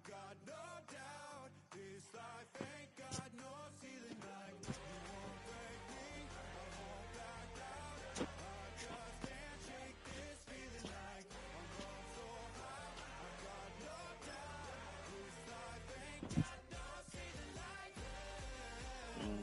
got no doubt. This life ain't got no ceiling like you won't break me. I won't back down. I just can't shake this feeling like I'm going so high. I got no doubt. This life ain't got no ceiling like you.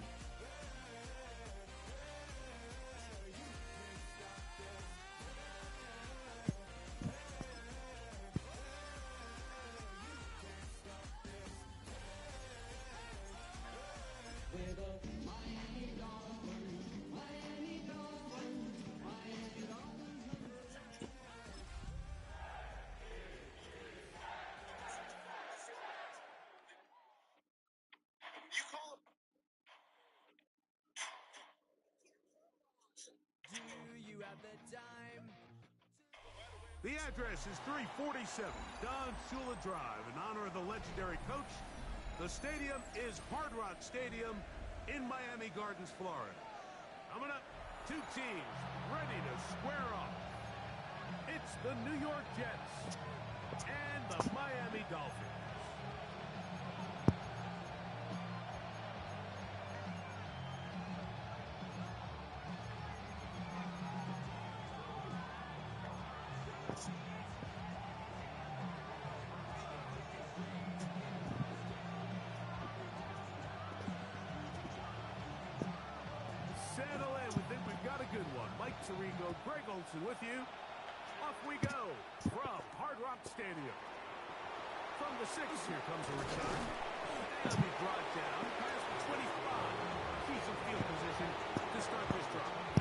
The address is 347 Don Shula Drive in honor of the legendary coach. The stadium is Hard Rock Stadium in Miami Gardens, Florida. Coming up, two teams ready to square off. It's the New York Jets and the Miami Dolphins. Settle in. We think we've got a good one. Mike Tirico, Greg Olson with you. Off we go from Hard Rock Stadium. From the 6, here comes a return. And he brought down past the 25. Keys in field position to start this drive.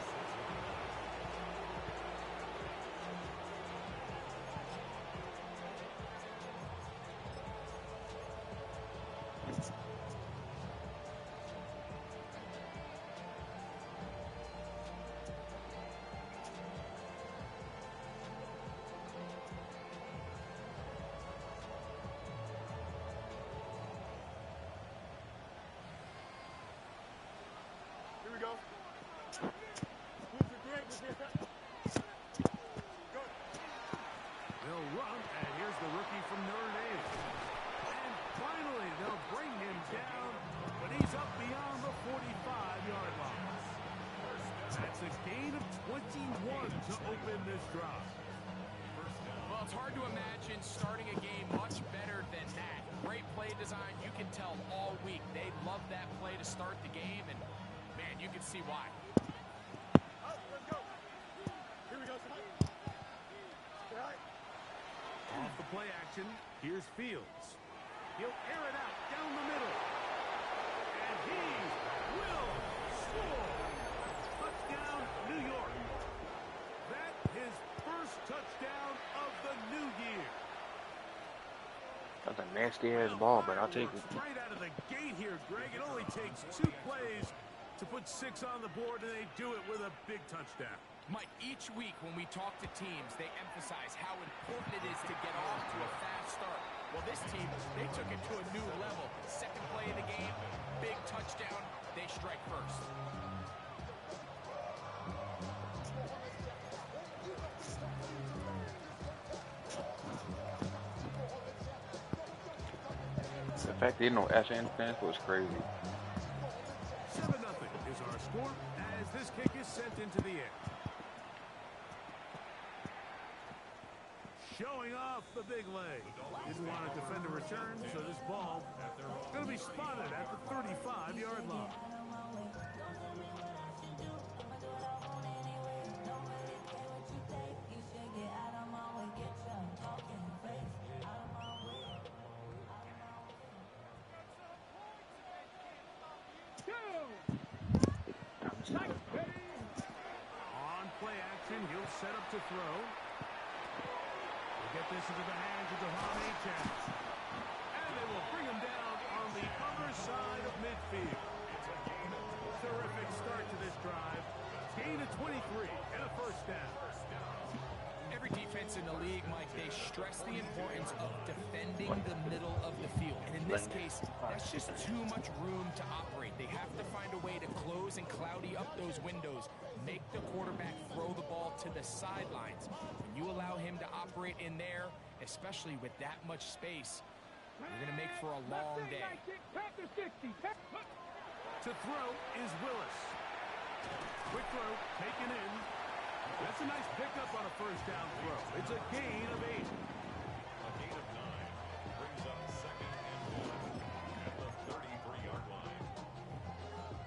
Here we go. They'll run, and here's the rookie from Notre Dame. And finally, they'll bring him down, but he's up beyond the 45-yard line. That's a gain of 21 to open this drive. Well, it's hard to imagine starting a game much better than that. Great play design. You can tell all week they love that play to start the game, and man, you can see why. Let's go. Here we go. Off the play action, here's Fields. He'll air it out down the middle. And he will score. Touchdown, New York. That his first touchdown of the new year. That's a nasty-ass ball, but I'll take it. Right out of the gate here, Greg. It only takes 2 plays to put 6 on the board, and they do it with a big touchdown. Mike, each week when we talk to teams, they emphasize how important it is to get off to a fast start. Well, this team, they took it to a new level. Second play of the game, big touchdown, they strike first. The fact they didn't know Ash Anderson was crazy. 7-0 is our score as this kick is sent into the air. Showing off the big leg. Didn't want to defend a return, so this ball is going to be spotted at the 35-yard line. On play action, he'll set up to throw. We'll get this into the hands of Devon Achane. And they will bring him down on the other side of midfield. Terrific start to this drive. Gain of 23 and a first down. Every defense in the league, Mike, they stress the importance of defending the middle of the field. And in this case, that's just too much room to operate. They have to find a way to close and cloudy up those windows, make the quarterback throw the ball to the sidelines. When you allow him to operate in there, especially with that much space, You're going to make for a long day. To throw is Willis. Quick throw, taken in. That's a nice pickup on a first down throw. It's a gain of 8. A gain of 9 brings up 2nd and 1 at the 33-yard line.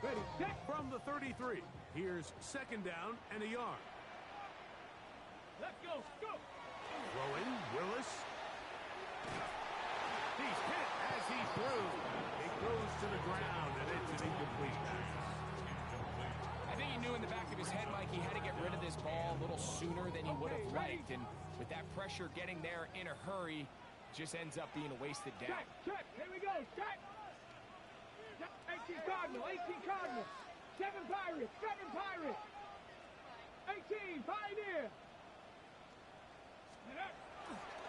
Ready, set from the 33. Here's 2nd down and a yard. Let's go. Go. Throw in, Willis. He's hit as he threw. It goes to the ground, and it's an incomplete pass. I think he knew in the back of his head, Mike, he had to get rid of this ball a little sooner than he would have liked. And with that pressure getting there in a hurry, just ends up being a wasted down. Check. Here we go. Check. 18 Cardinal. 18 Cardinal. 7 Pirates. 7 Pirates. 18 Pioneer.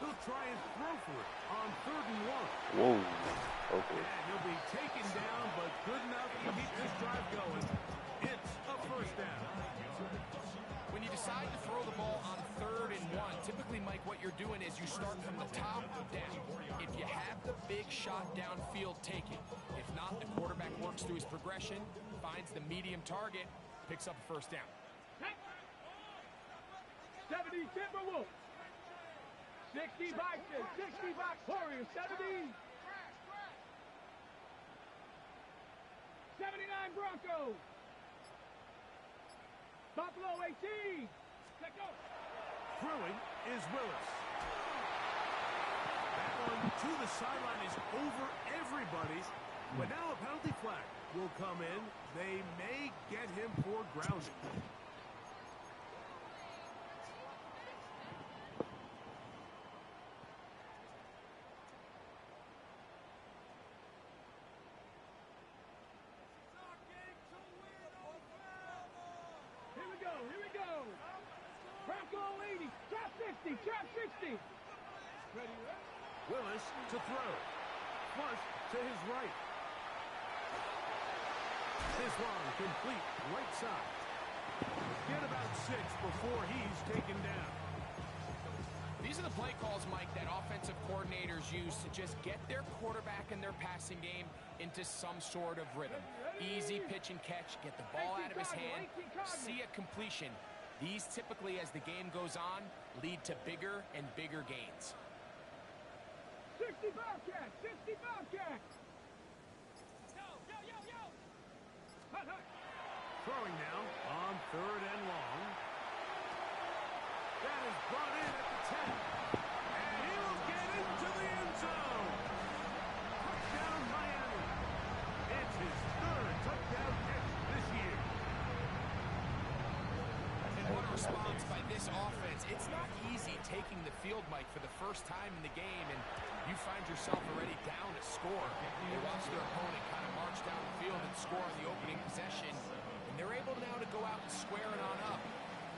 He'll try and throw for it on 3rd and 1. Whoa. Okay. And he'll be taken down, but good enough to keep this drive going. It's a first down. When you decide to throw the ball on 3rd and 1, typically, Mike, what you're doing is you start from the top down. If you have the big shot downfield, take it. If not, the quarterback works through his progression, finds the medium target, picks up a first down. 70 Timberwolves. 60 Vikings. 60 Warriors. 70. 79 Broncos. Buffalo 18. Let's go. Throwing is Willis. That one to the sideline is over everybody. But now a penalty flag will come in. They may get him for grounding. Here we go. Bronco 80. Trap 60. Trap 60. Ready? Willis to throw. Flush to his right. This one complete right side. Get about 6 before he's taken down. These are the play calls, Mike, that offensive coordinators use to just get their quarterback and their passing game into some sort of rhythm. Easy pitch and catch, get the ball out of his hand, see a completion. These typically, as the game goes on, lead to bigger and bigger gains. 60 Bobcats. 60 Bobcats. Yo. Hut. Throwing now on 3rd and long. That is brought in at the 10. And he'll get into the end zone. Touchdown, Miami. It's his 3rd touchdown catch this year. And what a response by this offense. It's not easy taking the field, Mike, for the first time in the game, and you find yourself already down a score. They watch their opponent kind of march down the field and score on the opening possession, and they're able now to go out and square it on up.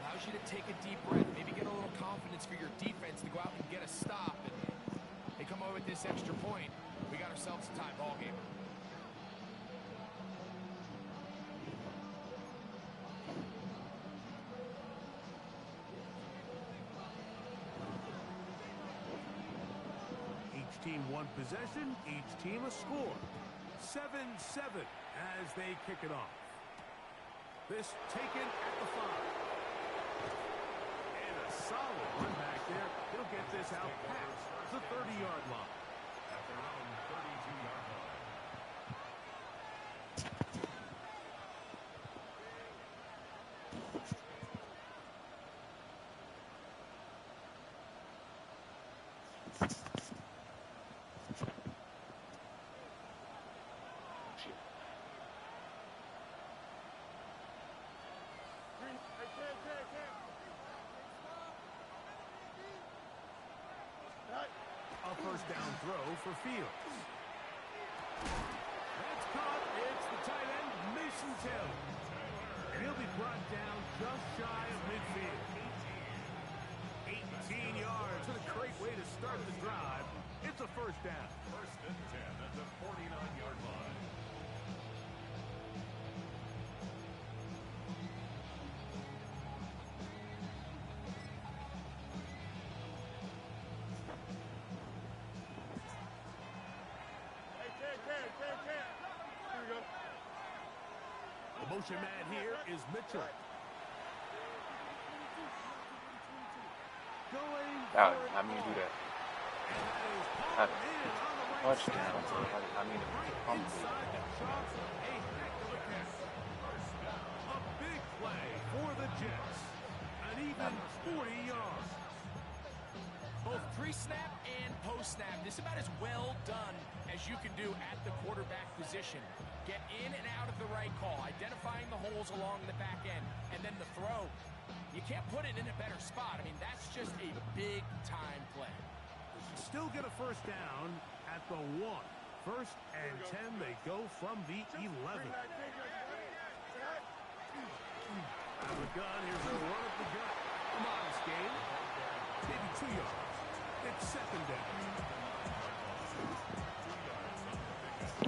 Allows you to take a deep breath, maybe get a little confidence for your defense to go out and get a stop, and they come away with this extra point. We got ourselves a tie ball game. Team one possession, each team a score. 7-7 as they kick it off. This taken at the 5. And a solid run back there. He'll get this out past the 30-yard line. At their own 32-yard line. A first down throw for Fields. That's caught. It's the tight end, Mason Taylor. And he'll be brought down just shy of midfield. 18 yards. What a great way to start the drive. It's a first down. 1st and 10 at the 49-yard line. The motion man here is Mitchell. Going I for it mean, do all. that. And that is I, pulled in on the right touchdown, side. bro. I mean, Right inside the chalk. A heck of a catch. A big play for the Jets. An even 40 yards. Both pre-snap and post-snap. This is about as well done as you can do at the quarterback position. Get in and out of the right call, identifying the holes along the back end, and then the throw. You can't put it in a better spot. I mean, that's just a big-time play. Still get a first down at the 1. First and 10, they go from the 11. Out of the gun, here's a run up the gut. A modest gain. Maybe 2 yards. It's second down.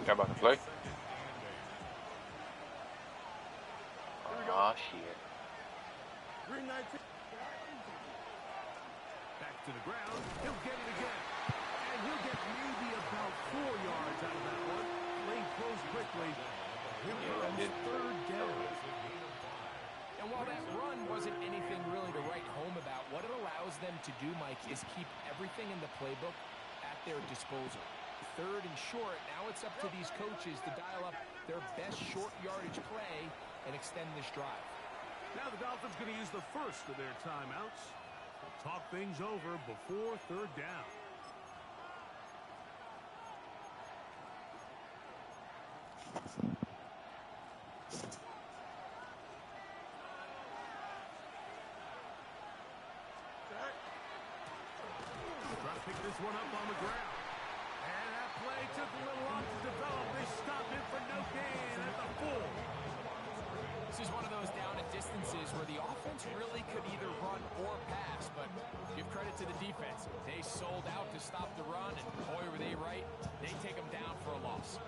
y'all about to play? Oh, shit. Back to the ground. He'll get it again. And he'll get maybe about 4 yards out of that one. Lane closed quickly. Here comes third down. And while that run wasn't anything really to write home about, what it allows them to do, Mike, is keep everything in the playbook at their disposal. Third and short, now it's up to these coaches to dial up their best short yardage play and extend this drive. Now the Dolphins going to use the first of their timeouts. Talk things over before third down. Pick this one up on the ground. And that play took a little long to develop. They stopped it for no gain at the 4. This is one of those down and distances where the offense really could either run or pass, but give credit to the defense. They sold out to stop the run, and boy, were they right. They take them down for a loss.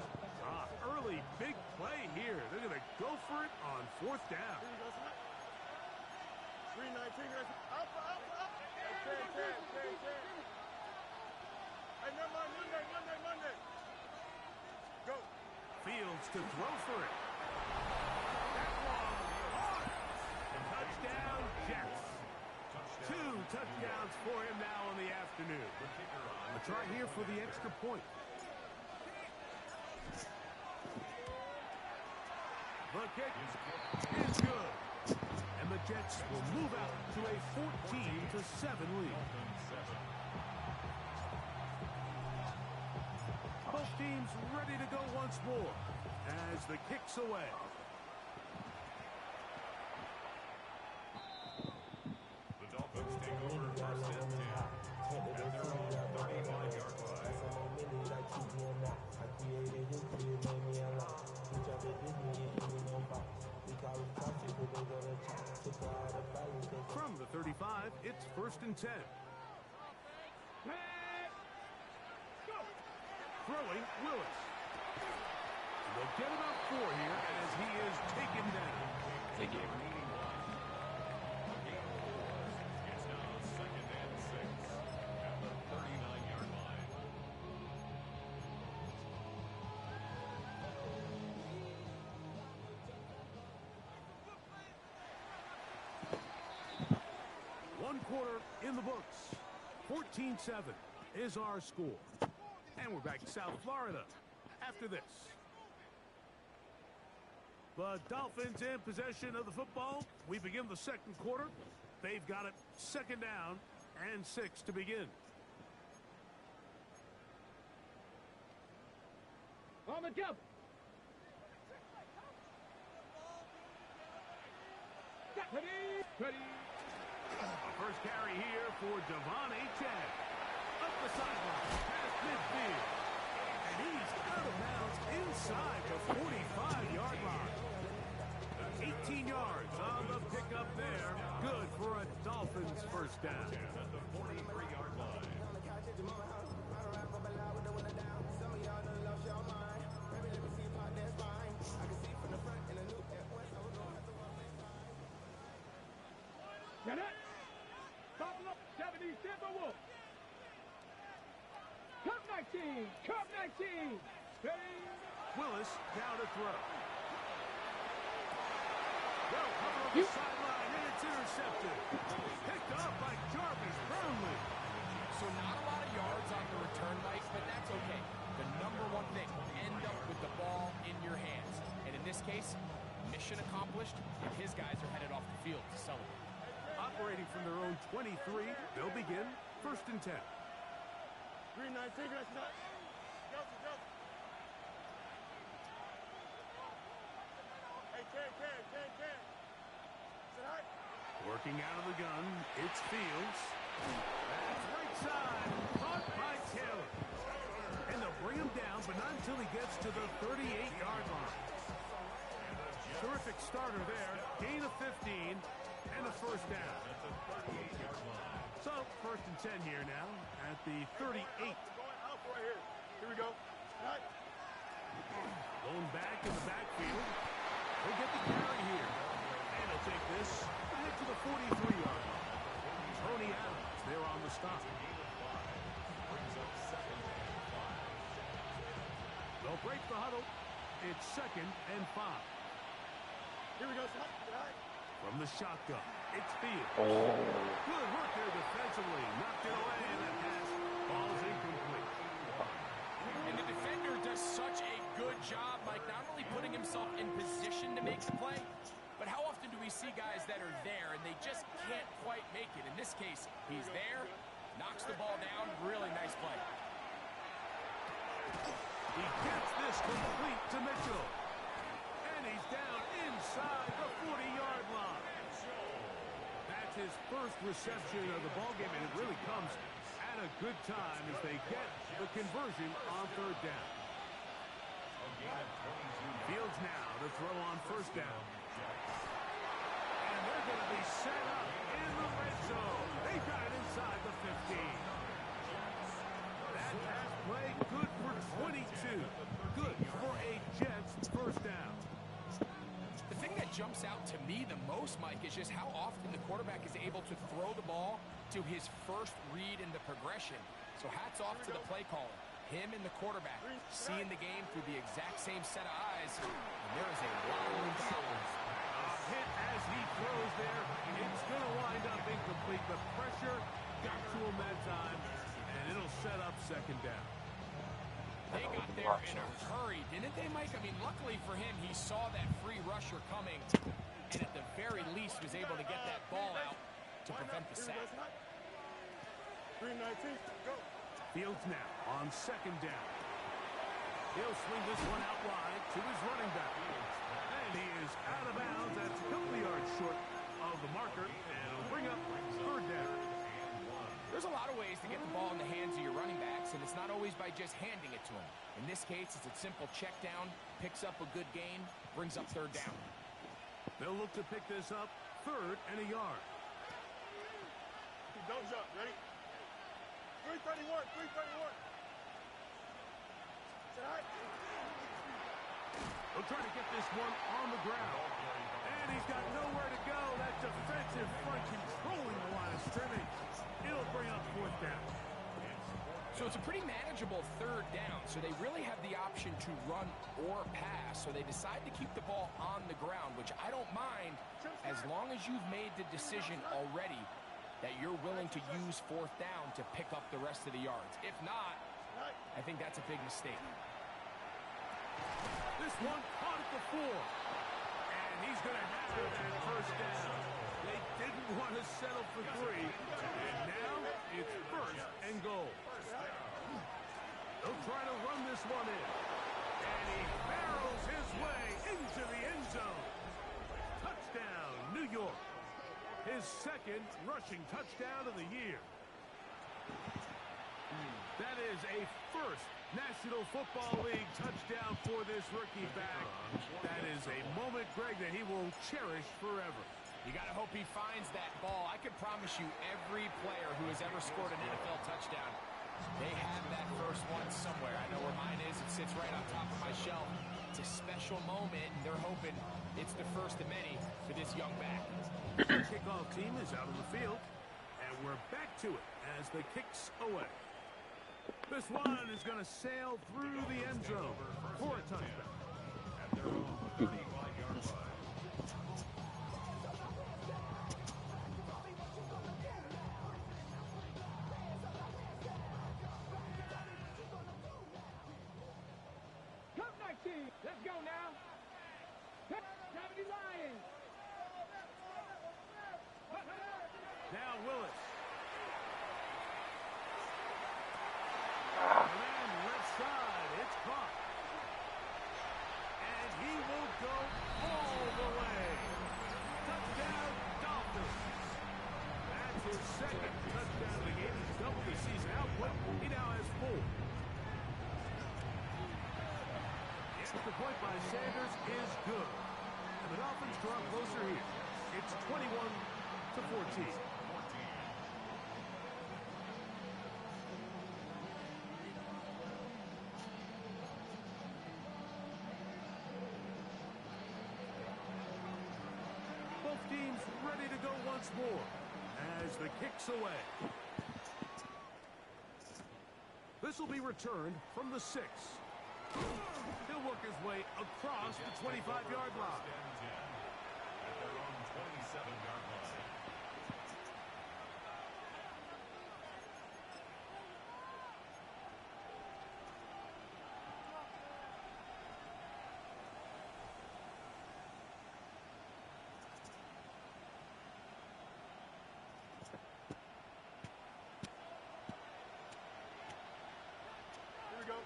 Early big play here. They're going to go for it on fourth down. 319, up. Monday. Go. Fields to throw for it. That one hard. Touchdown, Jets. 2 touchdowns for him now in the afternoon. A try here for the extra point. The kick is good. And the Jets will move out to a 14-7 lead. Both teams ready to go once more as the kick's away. The Dolphins take over first and 10 at their own 39-yard line. From the 35, it's first and 10. Throwing, Willis. They'll get about 4 here as he is taken down. They gave him. It's now second and 6 at the 39-yard line. One quarter in the books. 14-7 is our score. And we're back to South Florida after this. The Dolphins in possession of the football. We begin the second quarter. They've got it second down and 6 to begin. On the double. Ready. A first carry here for Devon Achane. Up the sideline, past midfield. And he's out of bounds inside the 45-yard line. 18 yards on the pickup there. Good for a Dolphins first down. At the 43-yard line. Get it. Buffalo 70 Timberwolves. Cup 19. Ready. Willis down to throw. the sideline, and it's intercepted. Picked up by Jarvis Brownlee. So not a lot of yards on the return, Mike, but that's okay. The number one thing, end up with the ball in your hands. And in this case, mission accomplished, and his guys are headed off the field to celebrate. Operating from their own 23, they'll begin 1st and 10. 3-9, that's not. Working out of the gun, it's Fields. That's right side, caught by Taylor. And they'll bring him down, but not until he gets to the 38-yard line. Terrific starter there, gain of 15, and a 1st down. So, 1st and 10 here now at the 38. Here we go. Going back in the backfield. He'll get the carry here. And he'll take this ahead to the 43-yard line. Tony Adams there on the stop. They'll break the huddle. It's 2nd and 5. Here we go. From the shotgun, it's Fields. Oh. Good work there defensively. Knocked it away, and that pass falls incomplete. And the defender does such a good job, Mike, not only putting himself in position to make the play, but how often do we see guys that are there and they just can't quite make it? In this case, he's there, knocks the ball down, really nice play. He gets this complete to Mitchell. And he's down inside the 40-yard line. That's his first reception of the ballgame, and it really comes at a good time as they get the conversion on 3rd down. Fields now to throw on 1st down. And they're going to be set up in the red zone. They got it inside the 15. That pass play good for 22. Good for a Jets 1st down. The thing that jumps out to me the most, Mike, is just how often the quarterback is able to throw the ball to his first read in the progression. So hats off to the play caller. Him and the quarterback seeing the game through the exact same set of eyes. And there is a lot of room to open. Hit as he throws there. It's going to wind up incomplete. The pressure got to him that time, and it'll set up 2nd down. They got there in a hurry, didn't they, Mike? I mean, luckily for him, he saw that free rusher coming, and at the very least was able to get that ball out to prevent the sack. 3-19, go. Fields now on 2nd down. He'll swing this one out wide to his running back. And he is out of bounds. That's a couple of yards short of the marker, and it'll bring up 3rd down. There's a lot of ways to get the ball in the hands of your running backs, and it's not always by just handing it to them. In this case, it's a simple check down, picks up a good gain, brings up 3rd down. They'll look to pick this up 3rd and a yard. Don't jump, ready? 331. They'll try to get this one on the ground. And he's got nowhere to go. That defensive front controlling the line of scrimmage. It'll bring up 4th down. So it's a pretty manageable 3rd down. So they really have the option to run or pass. So they decide to keep the ball on the ground, which I don't mind as long as you've made the decision already that you're willing to use 4th down to pick up the rest of the yards. If not, I think that's a big mistake. This one caught at the 4. And he's going to have that 1st down. They didn't want to settle for 3. And now it's 1st and goal. They'll try to run this one in. And he barrels his way into the end zone. Touchdown, New York. His 2nd rushing touchdown of the year. That is a 1st National Football League touchdown for this rookie back. That is a moment, Greg, that he will cherish forever. You got to hope he finds that ball. I can promise you every player who has ever scored an NFL touchdown, they have that first one somewhere. I know where mine is. It sits right on top of my shelf. It's a special moment, and they're hoping it's the first of many for this young back. The kickoff team is out on the field, and we're back to it as the kick's away. This one is going to sail through the end zone for a touchdown. Let's go now. 70 Lions. Now Willis. And left side, it's caught. And he will go all the way. Touchdown, Dolphins. That's his second touchdown of the game. He's doubled the season output. He now has 4. The extra point by Sanders is good. And the Dolphins draw closer here. It's 21-14. Both teams ready to go once more as the kick's away. This will be returned from the 6. He'll work his way across the 25-yard line. At their own 27-yard line. Here we go.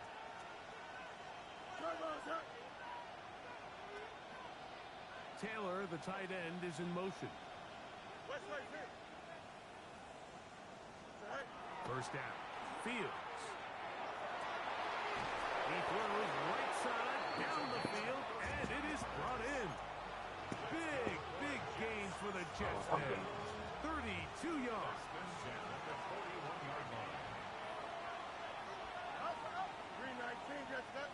Taylor, the tight end, is in motion. First down. Fields. He throws right side down the field, and it is brought in. Big, big gains for the Jets there. 32 yards. 319 gets that.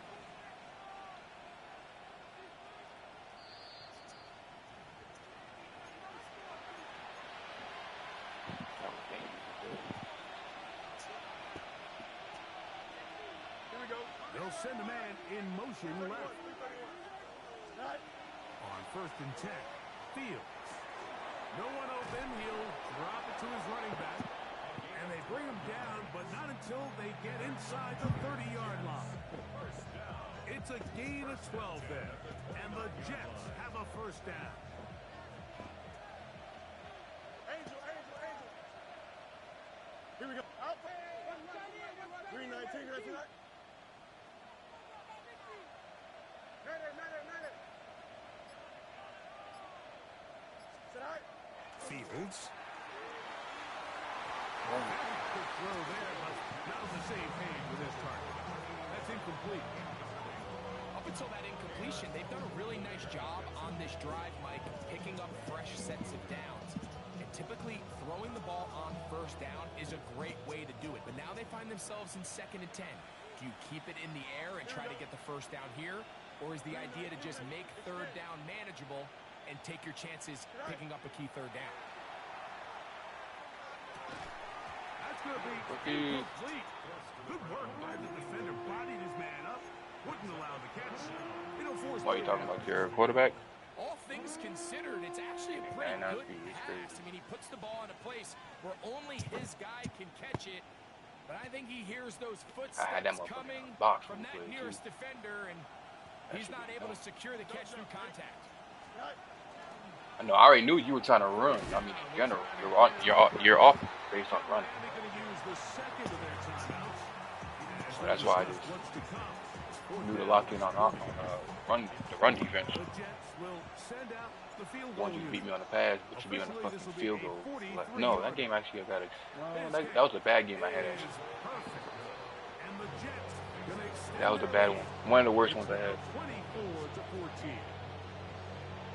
They'll send a man in motion left. On 1st and 10, Fields. No one open. He'll drop it to his running back. And they bring him down, but not until they get inside the 30-yard line. It's a gain of 12 there. And the Jets have a first down. Angel. Here we go. Out. 319 gets that. Fields. Good throw there, but not on the same page with his target. That's incomplete. Up until that incompletion, they've done a really nice job on this drive, Mike, picking up fresh sets of downs. And typically, throwing the ball on first down is a great way to do it. But now they find themselves in 2nd and 10. Do you keep it in the air and try to get the first down here? Or is the idea to just make 3rd down manageable and take your chances picking up a key 3rd down? That's going to be incomplete. Good work by the defender. Bodied his man up. Wouldn't allow the catch. It'll force. What are you talking about, your quarterback? All things considered, it's actually a pretty good pass. I mean, he puts the ball in a place where only his guy can catch it. But I think he hears those footsteps coming from that nearest defender, and he's not able to secure the catch through contact. I know. I already knew you were trying to run. I mean, in general, you're off based on running. So that's why I just knew to lock in on the run defense. Once you beat me on the pass, but you beat me on the fucking field goal. Like, no, that game actually got that was a bad game I had. Actually. That was a bad one. One of the worst ones I had.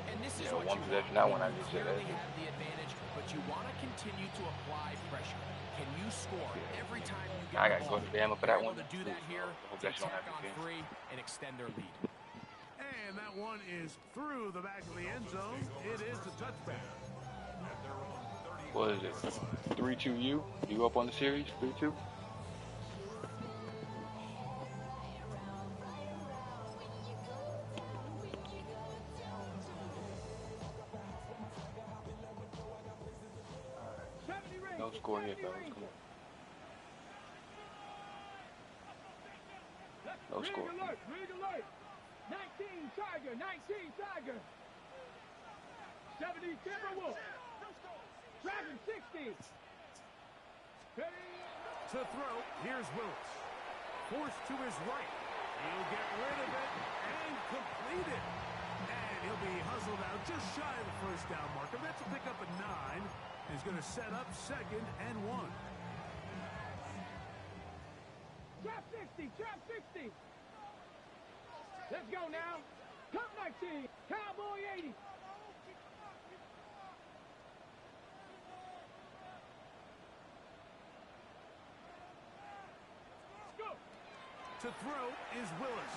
And this is Yeah, what one you possession, want. that one I You just said clearly that. have the advantage, but you want to continue to apply pressure. Can you score every time you get I the gotta ball? go to Bama for that one. Able to do that here, Hope that you don't attack have to on free and extend their lead. And that one is through the back of the end zone. It is a touchback. What is it? 3-2 you? You up on the series? 3-2? No score here, fellas. Come on. No score. Rig alert. Tiger, 19 Tiger. 70 Timberwolf. Dragon 60. To throw, here's Willis. Forced to his right. He'll get rid of it and complete it. And he'll be hustled out just shy of the first down marker. That's a pickup at 9. He's going to set up 2nd and 1. Trap 60, trap 60. Let's go now. Come 19, Cowboy 80. To throw is Willis.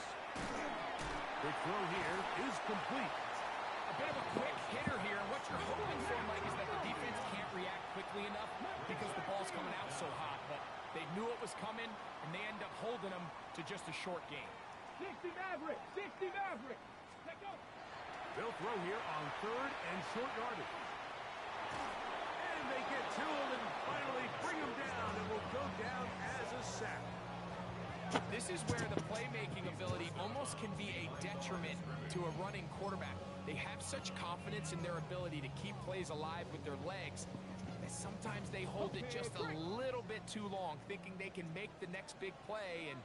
The throw here is complete. A bit of a quick hitter here. What you're hoping for, Mike, is that the defense can't react quickly enough because the ball's coming out so hot. But they knew it was coming, and they end up holding them to just a short game. 60 Maverick, 60 Maverick. Let's go. They'll throw here on 3rd and short yardage. And they get to him and finally bring him down. It will go down as a sack. This is where the playmaking ability almost can be a detriment to a running quarterback. They have such confidence in their ability to keep plays alive with their legs that sometimes they hold it just a little bit too long, thinking they can make the next big play. And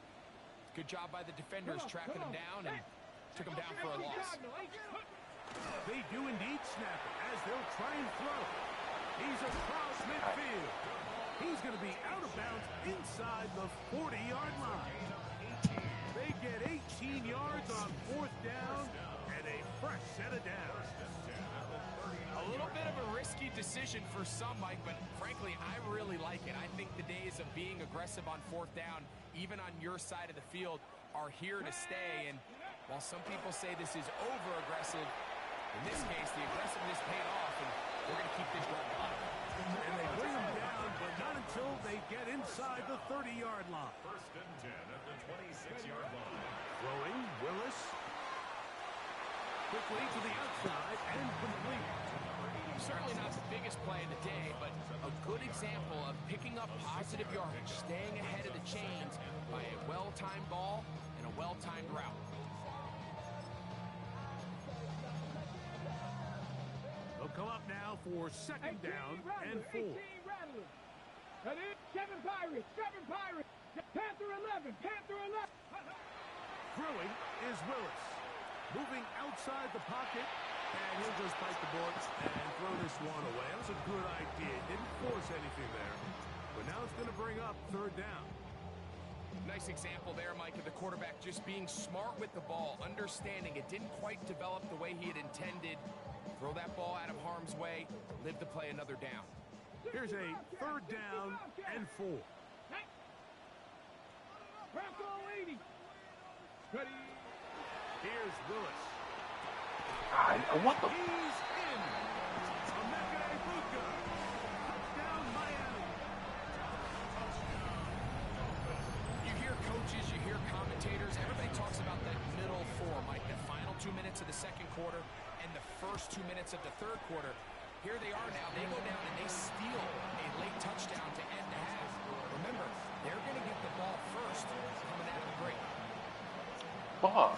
good job by the defenders tracking him down and took him down for a loss. They do indeed snap it as they'll try and throw. He's across midfield. He's going to be out of bounds inside the 40-yard line. They get 18 yards on 4th down and a fresh set of downs. A little bit of a risky decision for some, Mike, but frankly, I really like it. I think the days of being aggressive on 4th down, even on your side of the field, are here to stay. And while some people say this is over-aggressive, in this case, the aggressiveness paid off, and we're going to keep this drive alive. And they bring him down, but not until they get inside the 30-yard line. 1st and 10 at the 26-yard line. Throwing, Willis. Quickly to the outside and complete. Certainly not the biggest play of the day, but a good example of picking up positive yardage, staying ahead of the chains by a well-timed ball and a well-timed route. They'll come up now for 2nd down and 4. 18 Rattler. And then 7 Pirates, 7 Pirates. Panther 11, Panther 11. Throwing is Willis. Moving outside the pocket, and he'll just bite the board and throw this one away. That was a good idea. Didn't force anything there. But now it's going to bring up 3rd down. Nice example there, Mike, of the quarterback just being smart with the ball, understanding it didn't quite develop the way he had intended. Throw that ball out of harm's way, live to play another down. Here's a 3rd down and 4. Bronco 80. Ready. Here's Willis. What the? He's in. Emeka Egbuka. Touchdown, Miami. You hear coaches, you hear commentators, everybody talks about that middle 4, Mike, the final 2 minutes of the 2nd quarter and the first 2 minutes of the 3rd quarter. Here they are now. They go down and they steal a late touchdown to end the half. Remember, they're going to get the ball first coming out of the break. Bob.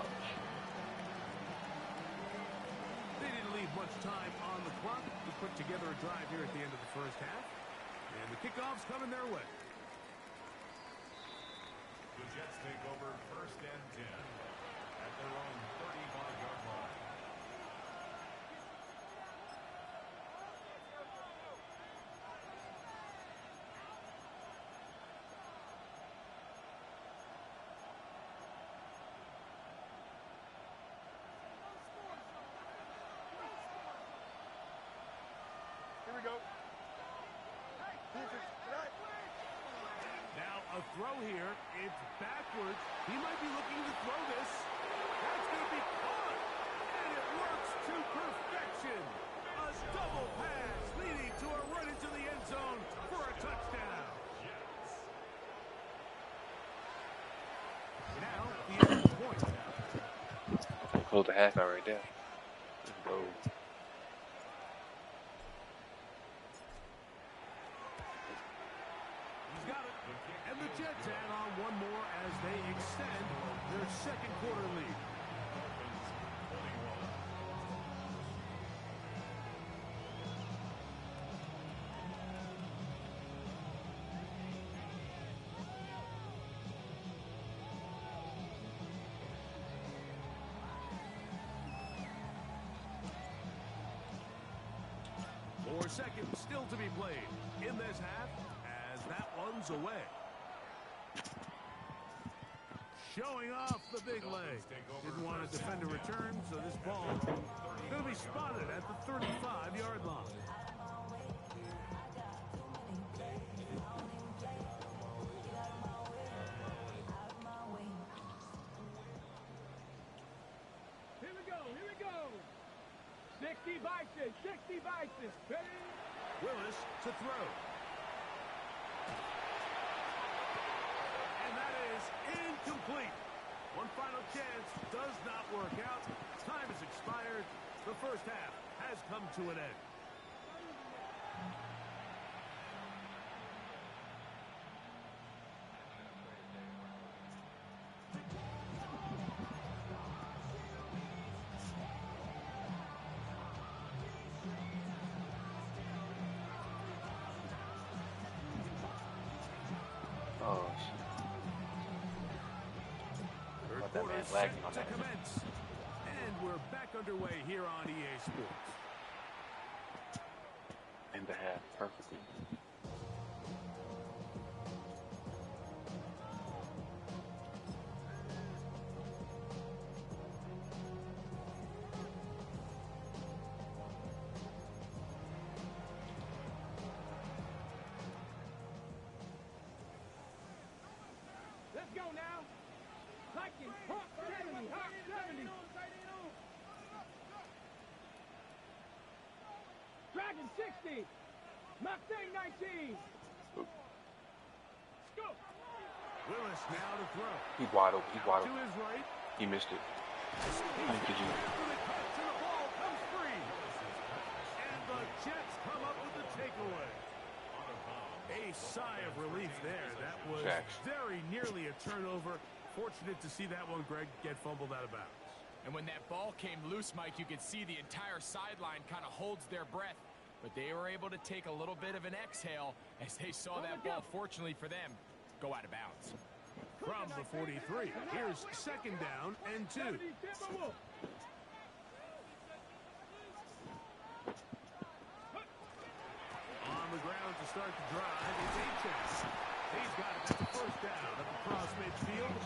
They didn't leave much time on the clock to put together a drive here at the end of the first half. And the kickoff's coming their way. The Jets take over 1st and 10 at their own 35-yard line. Here we go. Now a throw here. It's backwards. He might be looking to throw this. That's going to be caught. And it works to perfection. A double pass leading to a run into the end zone for a touchdown. Now the extra point. Close the half out right there. Let's go. He's got it. And the Jets add on one more as they extend their 2nd quarter lead. More seconds still to be played in this half as that one's away. Showing off the big leg. Didn't want to defend a return, so this ball going to be spotted at the 35-yard line. Here we go. 60 Bison. Ready? Willis to throw. And that is incomplete. One final chance does not work out. Time has expired. The first half has come to an end. Oh, shit. About that man lagging on that. Commence. And we're back underway here on EA Sports. In the half, perfectly. Let's go now. Vikings, hot 70, hot 70. Dragon 60. Mustang 19. Go. Willis now to throw. He waddled. To his right. He missed it. How could you? The catch and the ball comes free. And the Jets come up with the takeaway. A sigh of relief there. That was very nearly a turnover. Fortunate to see that one, Greg, get fumbled out of bounds. And when that ball came loose, Mike, you could see the entire sideline kind of holds their breath. But they were able to take a little bit of an exhale as they saw that ball, fortunately for them, go out of bounds. From the 43, here's second down and 2. On the ground to start the drive, it's H.S. He's got it at the first down at the cross midfield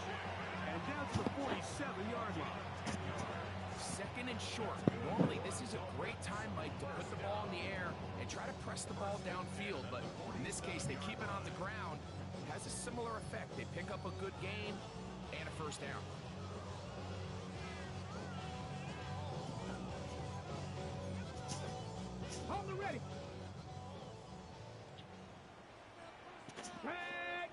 and down to the 47-yard line. Second and short. Normally, this is a great time, Mike, to put the ball in the air and try to press the ball downfield. But in this case, they keep it on the ground. It has a similar effect. They pick up a good gain and a first down. Hold it ready. Drag.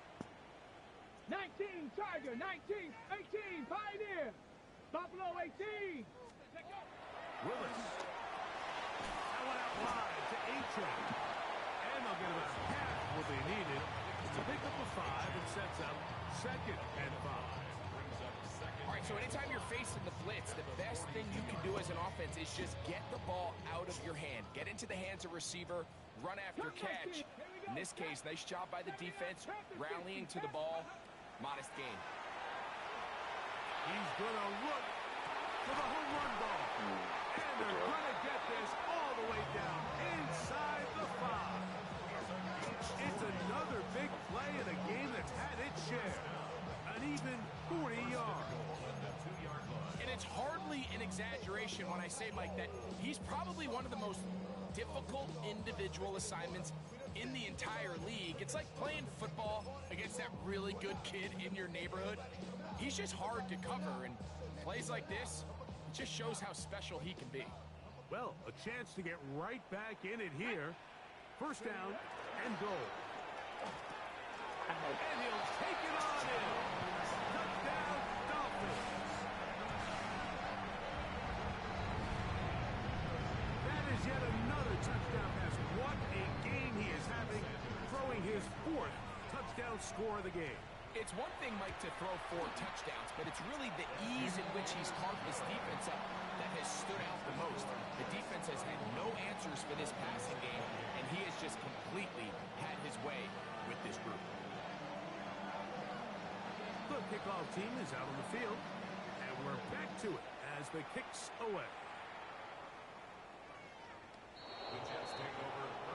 19, Tiger. 19, 18, Pioneer. Buffalo 18. Willis. That one out wide to H.S. And they'll get about half what they needed to pick up a 5 and sets up second and 5. All right, so anytime you're facing the blitz, the best thing you can do as an offense is just get the ball out of your hand. Get into the hands of receiver, run after catch. In this case, nice job by the defense, rallying to the ball. Modest gain. He's going to look for the home run ball. And they're going to get this all the way down inside the 5. It's another big play in a game that's had its share. An even 40 yards. And it's hardly an exaggeration when I say, Mike, that he's probably one of the most difficult individual assignments in the entire league. It's like playing football against that really good kid in your neighborhood. He's just hard to cover, and plays like this, it just shows how special he can be. Well, a chance to get right back in it here. First down and goal. And he'll take it on in. Touchdown, Dolphins. That is yet another touchdown pass. What a game he is having, throwing his 4th touchdown score of the game. It's one thing, Mike, to throw 4 touchdowns, but it's really the ease in which he's carved this defense up that has stood out the most. The defense has had no answers for this passing game, and he has just completely had his way with this group. The kickoff team is out on the field, and we're back to it as the kicks away. The Jets take over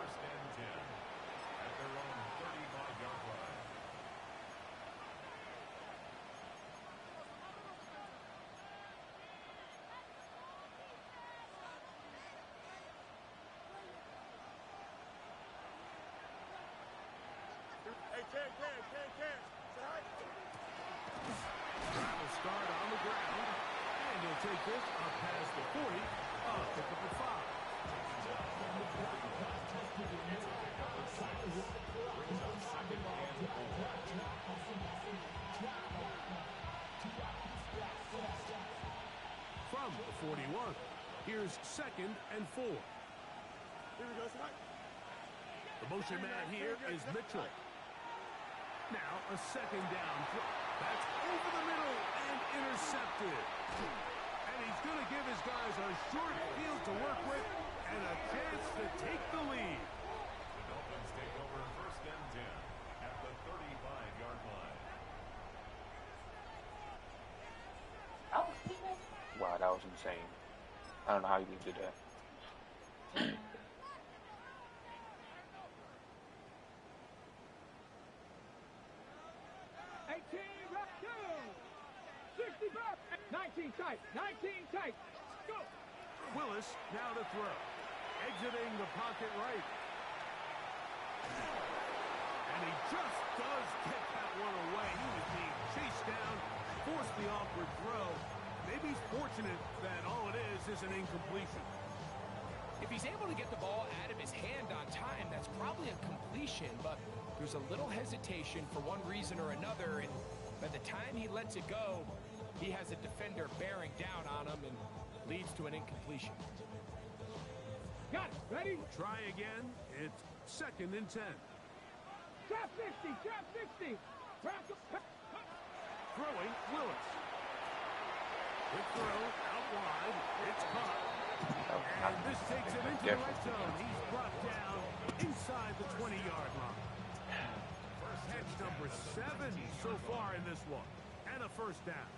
Will start on the ground, and he'll take this up past the 40. Pick up a 5. From the 41, here's 2nd and 4. The motion man here is Mitchell. Now a 2nd down. That's over the middle and intercepted. And he's going to give his guys a short field to work with and a chance to take the lead. The Dolphins take over 1st and 10 at the 35-yard line. Wow, that was insane. I don't know how you did that. 19 tight, 19 tight. Go. Willis now to throw. Exiting the pocket right. And he just does get that one away. He was being chased down, forced the awkward throw. Maybe he's fortunate that all it is an incompletion. If he's able to get the ball out of his hand on time, that's probably a completion, but there's a little hesitation for one reason or another, and by the time he lets it go, he has a defender bearing down on him and leads to an incompletion. Got it. Ready? Try again. It's 2nd and 10. Trap 60, trap 60. Throwing, Willis. Quick throw, out wide. It's caught. And this takes him into the red zone. He's brought down inside the 20-yard line. Catch number 7 so far in this one. And a 1st down.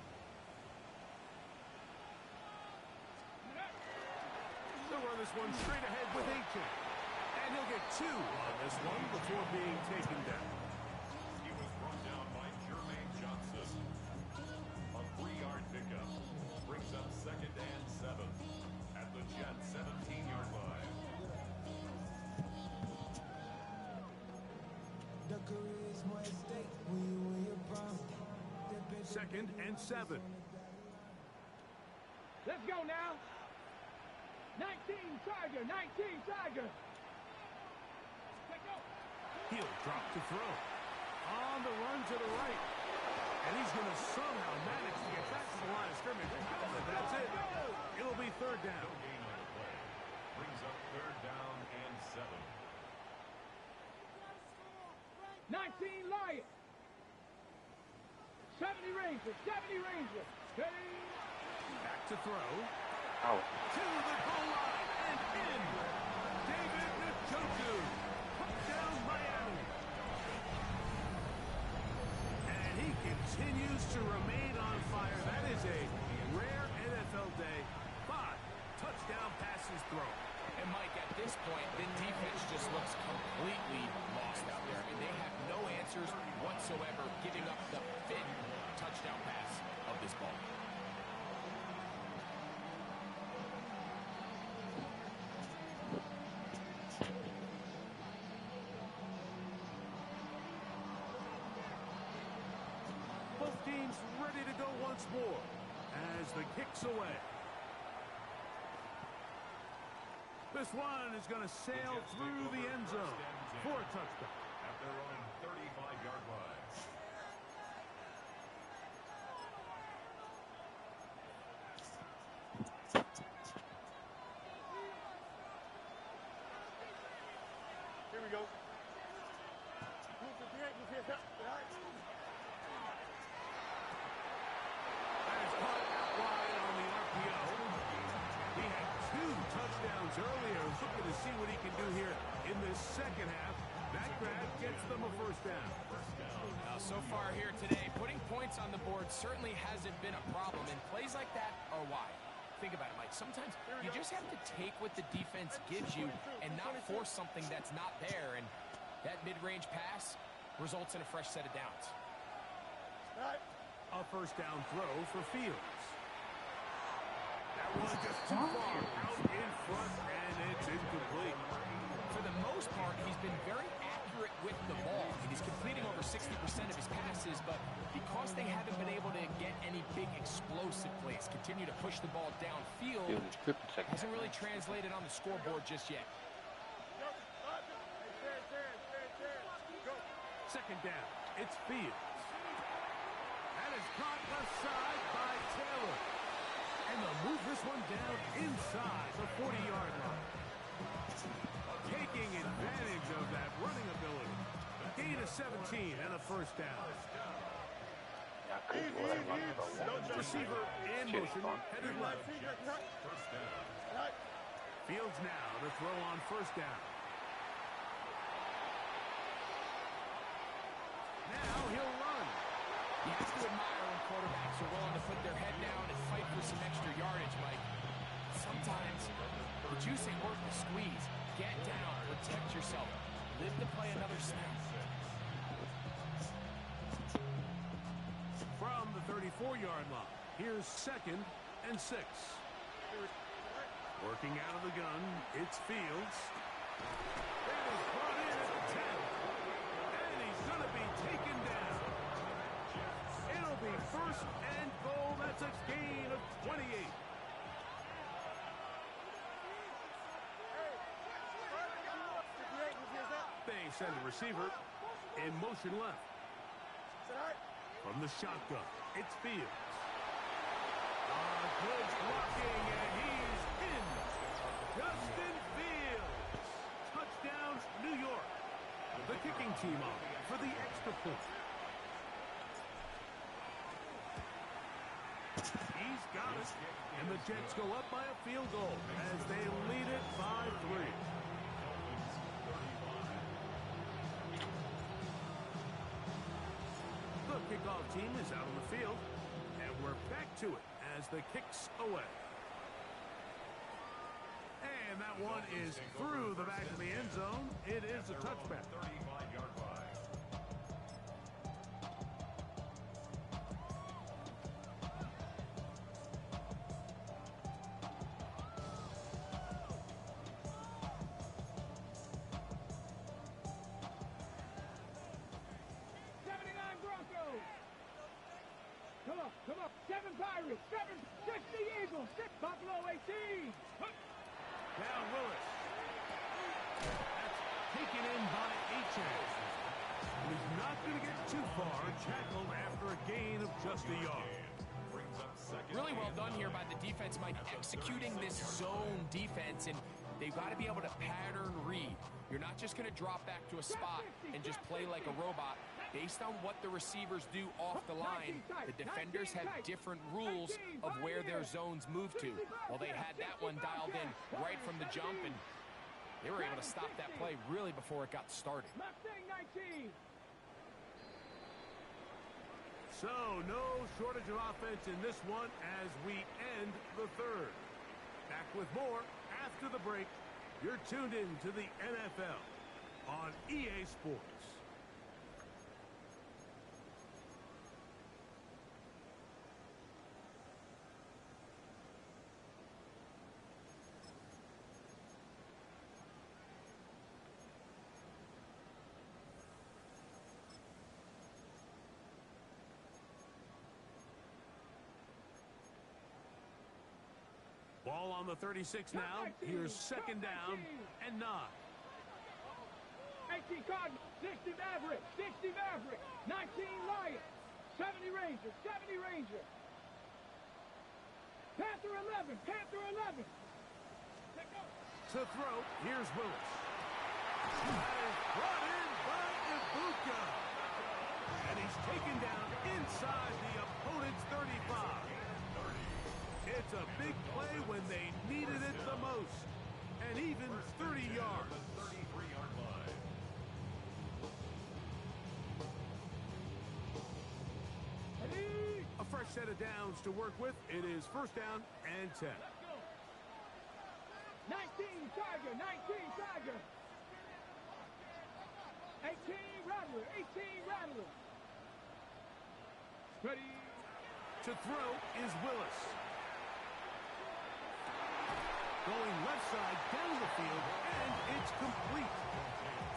They'll run this one straight ahead with Aiken. And he'll get 2 on this one before being taken down. He was brought down by Jermaine Johnson. A 3-yard pickup brings up 2nd and 7 at the Jet 17-yard line. 2nd and 7. Let's go now. 19 Tiger, 19 Tiger. He'll drop to throw. On the run to the right. And he's going to somehow manage to get back to the line of scrimmage. And that's it. It'll be 3rd down. No gain on the play. Brings up 3rd down and 7. 19 Lion. 70 Rangers, 70 Rangers. Ready? Back to throw. Oh. To the goal line and in. David Njoku. Touchdown Miami. And he continues to remain on fire. That is a rare NFL day. 5 touchdown passes thrown. And Mike, at this point, the defense just looks completely lost out there. And they have no answers whatsoever, giving up the 5th touchdown pass of this ball. Both teams ready to go once more as the kick's away. This one is going to sail through the end zone for a touchdown. At their own 35-yard line. Here we go. That is caught out wide on the RPO. He had 2 touchdowns earlier. Looking to see what he can do here in this 2nd half. That grab gets them a 1st down. Now, so far here today, putting points on the board certainly hasn't been a problem, and plays like that are why. Think about it, Mike. Sometimes you just have to take what the defense gives you and not force something that's not there, and that mid-range pass results in a fresh set of downs. A 1st down throw for Fields. That one just too far out in front, and it's incomplete. For the most part, he's been very accurate with the ball, and he's completing over 60% of his passes, but because they haven't been able to get any big explosive plays, continue to push the ball downfield, hasn't really translated on the scoreboard just yet. Second down, it's Fields. That is caught left side by Taylor. And they'll move this one down inside the 40-yard line. Taking advantage of that running ability. Gain of 17 and a first down. Receiver in motion, headed left. Fields now to throw on first down. Now he'll run. You have to admire when quarterbacks are willing to put their head down and fight for some extra yardage, Mike. Sometimes the juice ain't worth the squeeze. Get down, protect yourself, live to play another snap. From the 34-yard line, here's 2nd and 6. Working out of the gun, it's Fields. It is brought in at the 10. And he's going to be taken down. It'll be 1st and goal. That's a gain of 28. They send the receiver in motion left. From the shotgun, it's Fields. Good blocking, and he's in. Justin Fields. Touchdown, New York. The kicking team on for the extra point. He's got it. And the Jets go up by a field goal as they lead it by 3. The kickoff team is out on the field, and we're back to it as the kick's away. And that one is through the back of the end zone. It is a touchback. 35-yard line. Come on, 7 Pirates, 6 the Eagles, 6 Buffalo 18. Now Willis. That's taken in by H.A. He's not going to get too far, tackled after a gain of just a yard. Really well done here by the defense, Mike, executing this zone defense, and they've got to be able to pattern read. You're not just going to drop back to a spot and just play like a robot. Based on what the receivers do off the line, the defenders have different rules of where their zones move to. Well, they had that one dialed in right from the jump, and they were able to stop that play really before it got started. So, no shortage of offense in this one as we end the 3rd. Back with more after the break. You're tuned in to the NFL on EA Sports. Ball on the 36 now. Here's 2nd down and 9. 18 Cardinals, 60 Mavericks, 60 Mavericks, 19 Lions, 70 Rangers, 70 Rangers. Panther 11, Panther 11. To throw, here's Willis. That is brought in by Ibuka. And he's taken down inside the opponent's 35. It's a big play when they needed it the most. And even 30 yards. 33-yard line. A fresh set of downs to work with. It is 1st down and 10. 19 Tiger, 19 Tiger. 18 Rattler, 18 Rattler. Ready. To throw is Willis. Going left side down the field, and it's complete.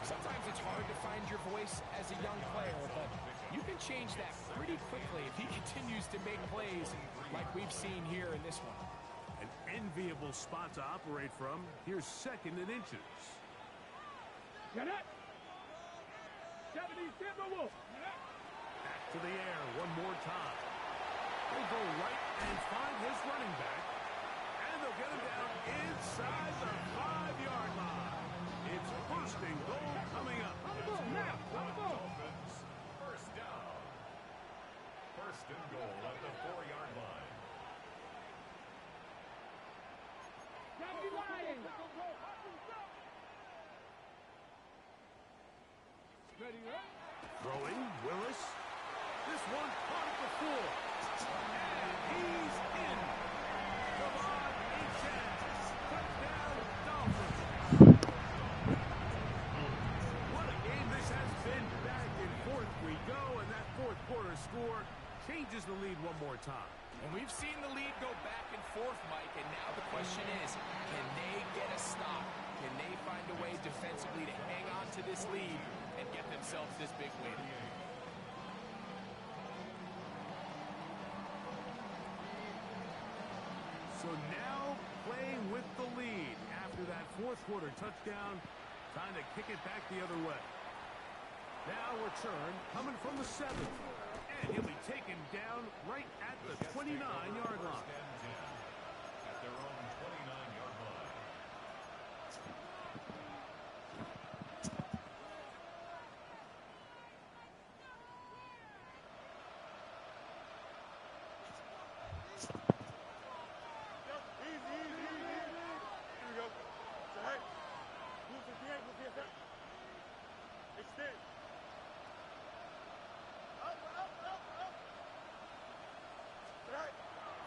Sometimes it's hard to find your voice as a young player, but you can change that pretty quickly if he continues to make plays like we've seen here in this one. An enviable spot to operate from. Here's 2nd and inches. Get it. 77 Wolf. Back to the air one more time. They'll go right and find his running back. And they'll get him down inside the 5-yard line. It's 1st and goal coming up. On the ball, now. On the ball. Dolphins, first down. 1st and goal at the 4-yard line. Jackie Lions. Ready, right? Throwing, Willis. This one caught at the 4. And he's in. Ballaz, touchdown, Dolphins. What a game this has been. Back and forth we go, and that 4th quarter score changes the lead one more time. And we've seen the lead go back and forth, Mike, and now the question is, can they get a stop? Can they find a way defensively to hang on to this lead and get themselves this big win? So now playing with the lead after that 4th quarter touchdown, time to kick it back the other way. Now return coming from the 7th, and he'll be taken down right at the 29-yard line. At their own 29-yard line.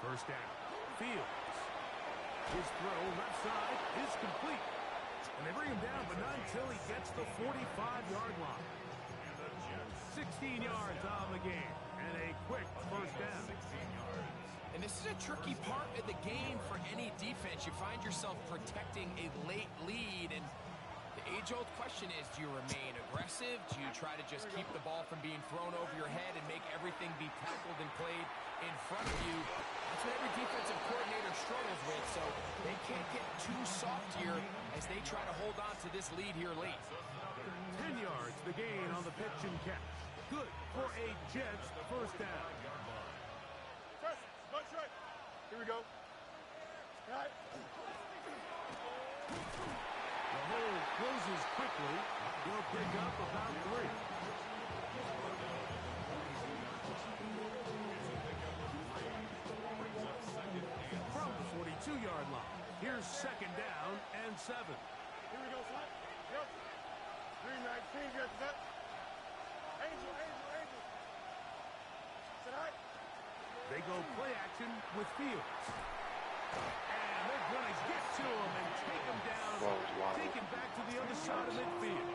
First down. Fields. His throw left side is complete. And they bring him down, but not until he gets the 45-yard line. 16 yards on the game. And a quick first down. And this is a tricky part of the game for any defense. You find yourself protecting a late lead, and the age-old question is, do you remain aggressive? Do you try to just keep the ball from being thrown over your head and make everything be tackled and played in front of you? That's what every defensive coordinator struggles with, so they can't get too soft here as they try to hold on to this lead here late. 10 yards the gain on the pitch and catch. Good for a Jets first down. Here we go. Cut. The hole closes quickly. He'll pick up about 3. From the 42-yard line. Here's 2nd down and 7. Here we go, son. Yep. 319, get set. Angel. Sit high. They go play action with Fields. And they're going to get to him and take him down. Take him back to the other side of midfield.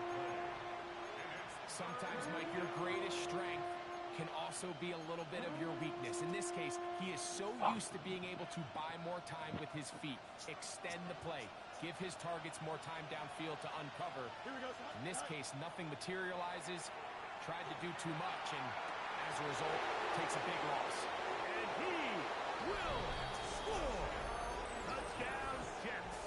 Sometimes, Mike, your greatest strength can also be a little bit of your weakness. In this case, he is so used to being able to buy more time with his feet, extend the play, give his targets more time downfield to uncover. In this case, nothing materializes, tried to do too much, and as a result, takes a big loss. And he will score. Touchdown, Jets.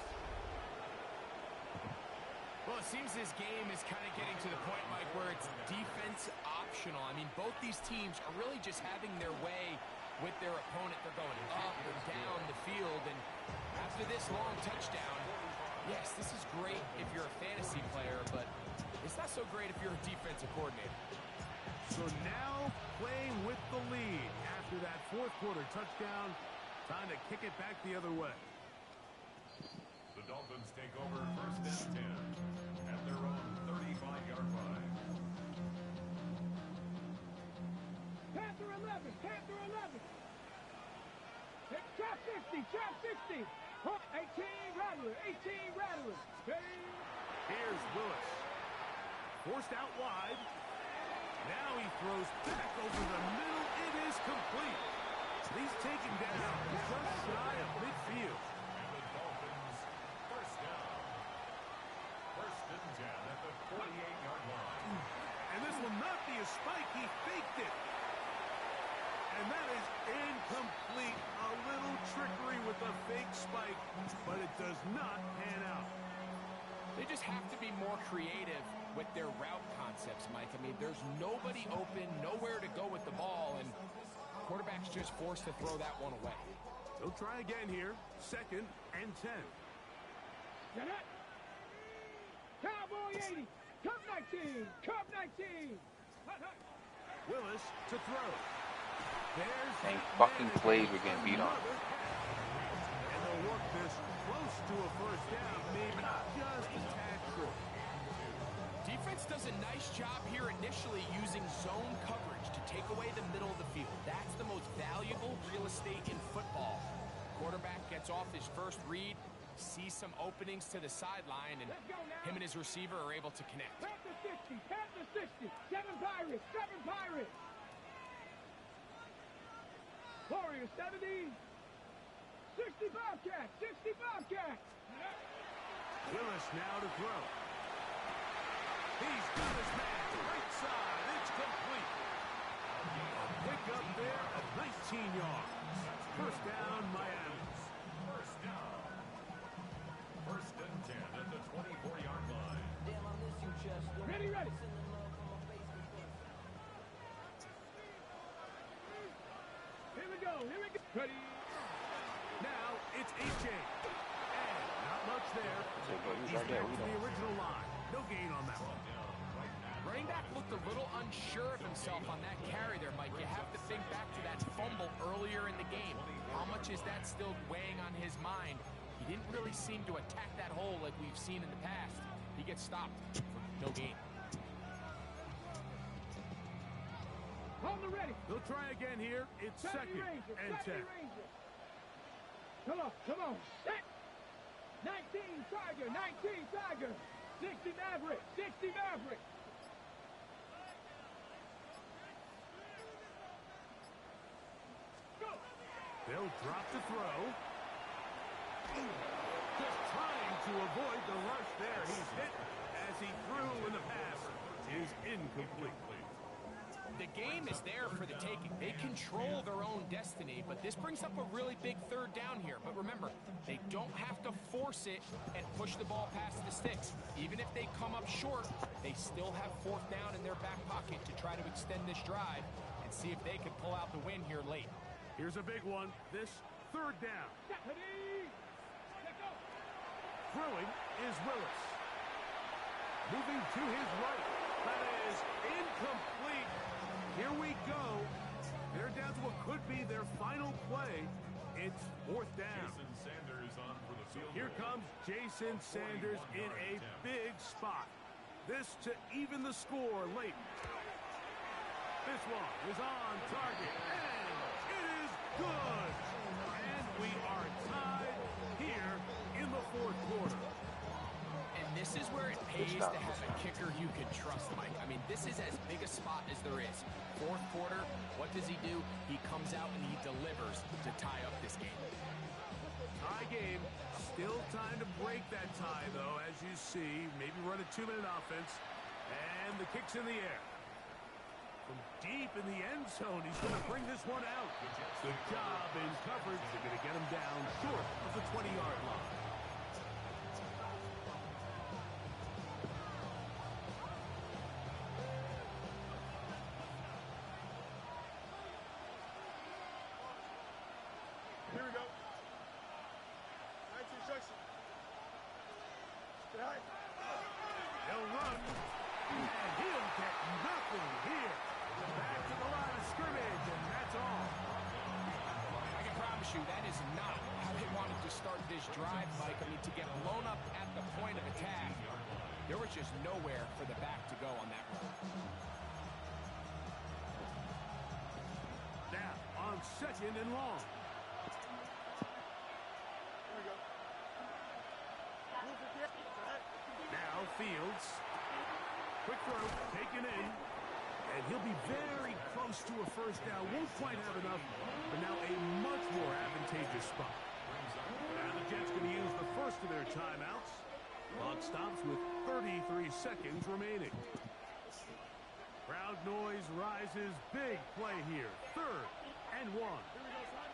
Well, it seems this game is kind of getting to the point, Mike, where it's defense optional. I mean, both these teams are really just having their way with their opponent. They're going up and down the field, and after this long touchdown, yes, this is great if you're a fantasy player, but it's not so great if you're a defensive coordinator. So now playing with the lead after that 4th quarter touchdown. Time to kick it back the other way. The Dolphins take over 1st and 10 at their own 35-yard line. Panther 11. Trap 60. 18 Rattler. Ready. Here's Willis. Forced out wide. Now he throws back over the middle. It is complete. He's taken down just shy of midfield. And the Dolphins, first down. 1st and 10 at the 48-yard line. spike, but it does not pan out. They just have to be more creative with their route concepts, Mike. I mean, there's nobody open, nowhere to go with the ball, and quarterback's just forced to throw that one away. They'll try again here. 2nd and 10. Get it. Cowboy 80. Cub 19. Cub 19. Willis to throw. There's Dang fucking plays we're getting beat on. And they'll work this close to a first down, maybe just a tad short. Defense does a nice job here initially using zone coverage to take away the middle of the field. That's the most valuable real estate in football. Quarterback gets off his first read, sees some openings to the sideline, and him and his receiver are able to connect. Pat the 60. Pat the 60. 7 Pirates. 7 Pirates. Warriors 70. 60 Bobcats. 60 Bobcats. Willis now to throw. He's got his man. Right side. It's complete. A pick up there of 19 yards. First down, Miami. First down. 1st and 10 at the 24-yard line. Ready, ready. Here we go. Here we go. Ready. Now it's AJ. And not much there. So, but he's He's right there. back We to the don't. original line. No gain on that one. Running back looked a little unsure of himself on that carry there, Mike. You have to think back to that fumble earlier in the game. How much is that still weighing on his mind? He didn't really seem to attack that hole like we've seen in the past. He gets stopped for no gain. On the ready. They'll try again here. It's 2nd Ranger. and 10. Ranger. Come on. Come on. Set. 19 Tiger. 19 Tiger. 60 Maverick. 60 Maverick. They'll drop to throw. Just trying to avoid the rush there. He's hit as he threw, and the pass is incomplete. The game is there for the taking. They control their own destiny, but this brings up a really big 3rd down here. But remember, they don't have to force it and push the ball past the sticks. Even if they come up short, they still have 4th down in their back pocket to try to extend this drive and see if they can pull out the win here late. Here's a big one. This 3rd down. Throwing is Willis. Moving to his right. That is incomplete. Here we go. They're down to what could be their final play. It's 4th down. Jason Sanders on for the field. Here comes Jason Sanders in a big spot. This to even the score late. This one is on target, and it is good. And we are tied here in the 4th quarter. And this is where it pays to have a kicker you can trust, Mike. I mean, this is as big a spot as there is. 4th quarter, what does he do? He comes out and he delivers to tie up this game. Tie game. Still time to break that tie, though, as you see. Maybe run a 2-minute offense. And the kick's in the air. From deep in the end zone, he's going to bring this one out. Good job in coverage. They're going to get him down short of the 20-yard line. Here we go. 19 section. Stay high. They'll run. And he'll get nothing here. Back to the line of scrimmage, and that's all. I can promise you that is not how they wanted to start this drive, Mike. I mean, to get blown up at the point of attack, there was just nowhere for the back to go on that run. Now, on 2nd and long. Here we go. Move it there. Now Fields. Quick throw, taken in. And he'll be very close to a first down. Won't quite have enough, but now a much more advantageous spot. And the Jets going to use the first of their timeouts. Clock stops with 33 seconds remaining. Crowd noise rises. Big play here. 3rd and 1. Here we go, son.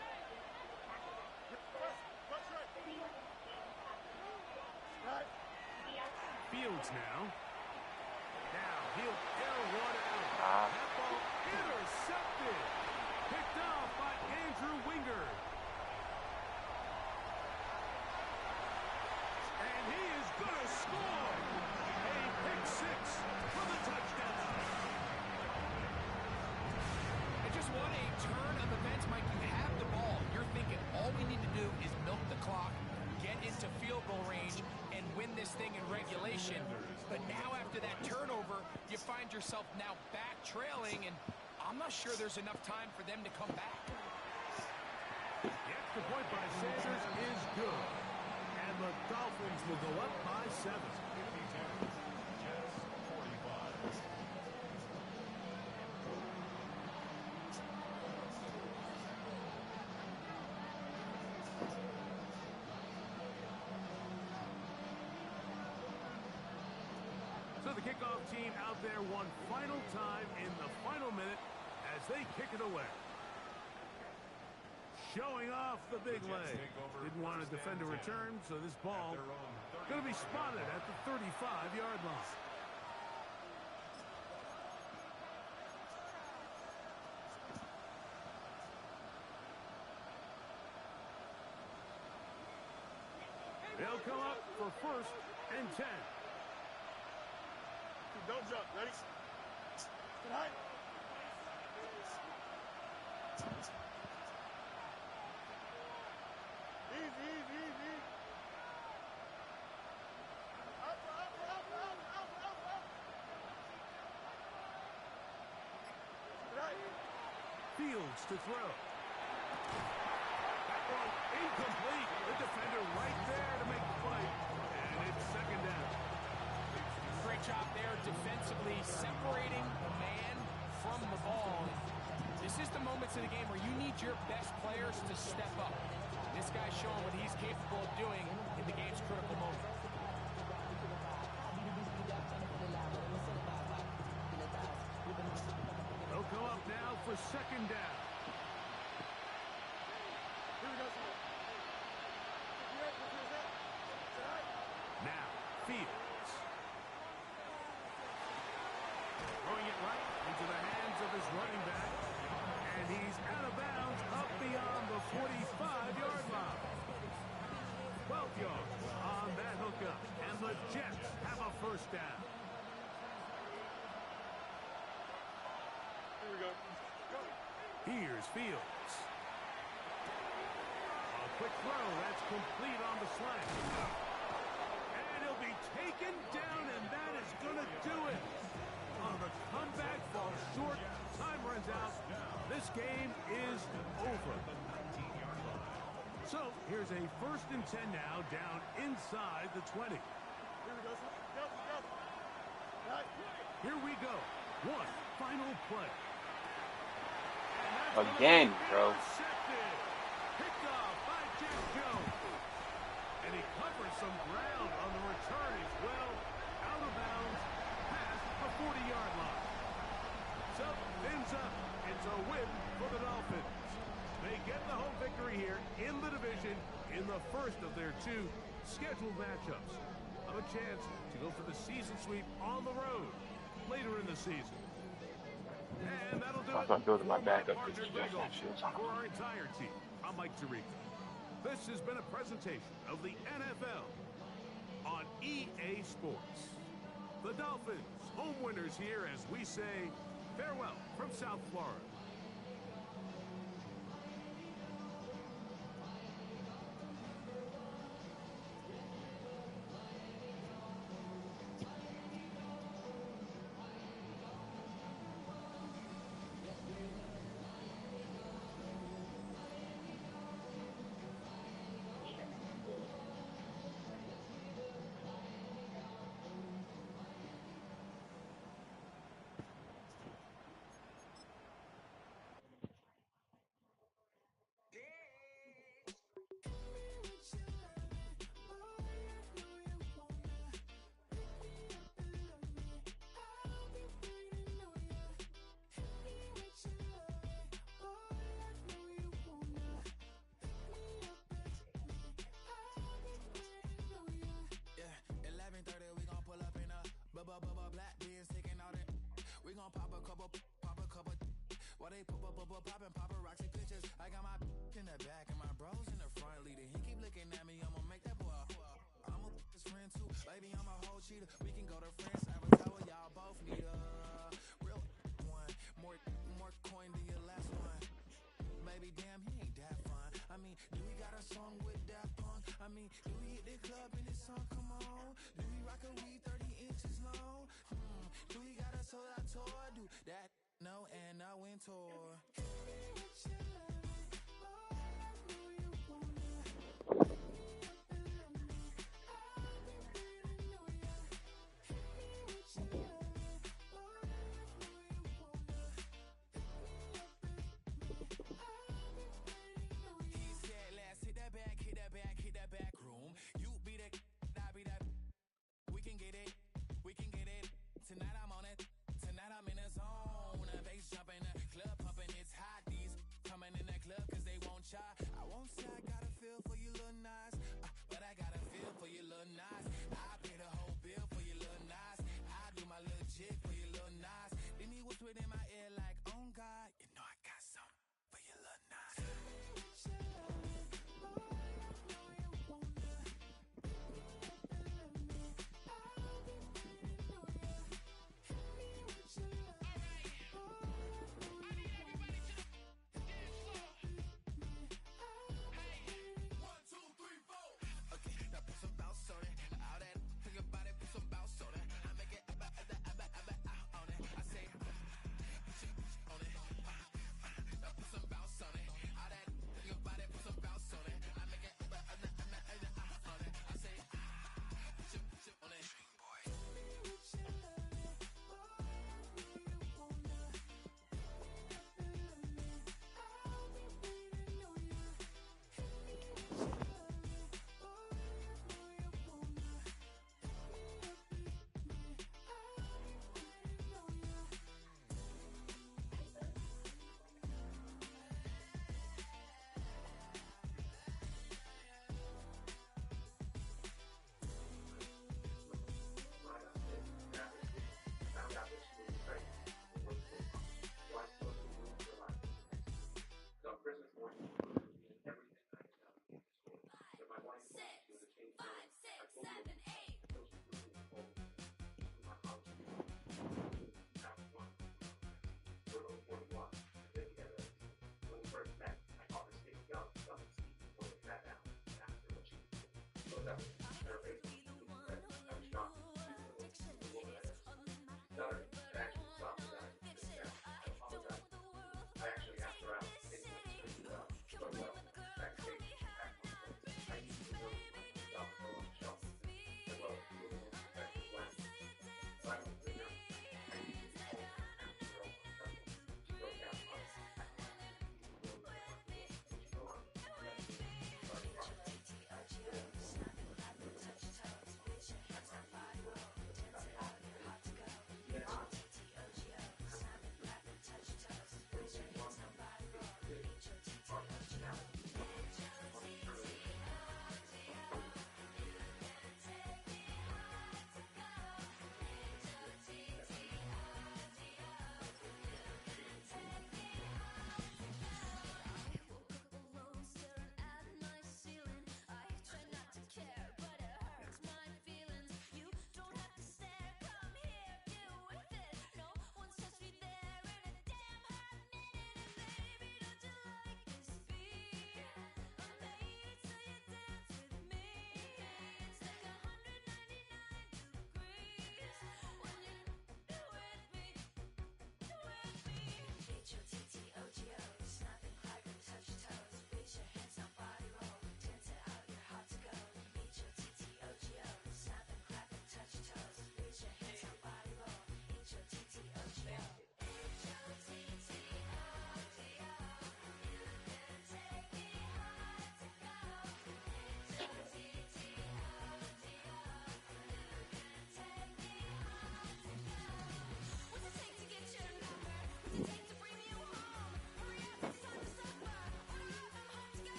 First right. Right. Fields now. Now he'll air one out. Ah. That ball intercepted. Picked off by Andrew Winger. And he is going to score. A pick six for the touchdown. And just what a turn of events, Mike. You have the ball. You're thinking all we need to do is milk the clock, get into field goal range, and win this thing in regulation. But now after that turnover, you find yourself now back trailing, and I'm not sure there's enough time for them to come back. The extra point by Sanders is good. And the Dolphins will go up by 7. Jets 45. So the kickoff team out there one final time in the final minute as they kick it away. Showing off the big leg. Didn't want to defend a return, so this ball going to be spotted at the 35-yard line. They'll come up for 1st and 10. Don't jump. Ready? Right. Easy, easy, easy. Up. Right. Fields to throw. That one incomplete. The defender right there to make the play. And it's 2nd down. Great job there defensively, separating the man from the ball. This is the moments in the game where you need your best players to step up. This guy's showing what he's capable of doing in the game's critical moment. They'll go up now for 2nd down. Here we go. Now, Fields. Throwing it right into the hands of his running back. And he's out of bounds up beyond the 45-yard line. 12 yards on that hookup. And the Jets have a 1st down. Here we go. Here's Fields. A quick throw. That's complete on the slant. And he'll be taken down, and that is going to do it. On the comeback, falls short. Time runs out. This game is over. So here's a 1st and 10 now, down inside the 20. Here we go. Go. Right. Here we go. One final play. Again, bro. Intercepted. Picked off by Jack Jones. And he covers some ground on the return as well. Out of bounds, past the 40-yard line. So, ends up. It's a win for the Dolphins. They get the home victory here in the division in the 1st of their 2 scheduled matchups. Have a chance to go for the season sweep on the road later in the season. And that'll do it. I'm building my for backup partner because Jack Eagles. Shields. For our entire team, I'm Mike Tirico. This has been a presentation of the NFL on EA Sports. The Dolphins, home winners here as we say farewell from South Florida. pop a couple, while they poppin' paparazzi pictures. I got my in the back and my bros in the front leader. He keep looking at me, I'ma make that boy. I'm a his friend too, baby, I'm a whole cheater. We can go to France, Avatar, y'all both need a real one. More coin than your last one. Baby, damn, he ain't that fun. I mean, do we got a song with that punk? I mean, do we hit the club in this song? Come on. Do we rock a weed 30 inches long? Do we got a sold out tour? Do that? No, and I went tour. Hit that back room. You be that, I be that. We can get it. Tonight I'm on it. Tonight I'm in a zone. A bass jumping, a club pumping. It's hot. These coming in that club cause they won't try. I won't say I got a feel for you little nice, but I got a feel for you little nice. I pay the whole bill for you little nice. I do my little jig for you little nice. Then he whispered in my ear like, oh God, you know I got something for you little nice.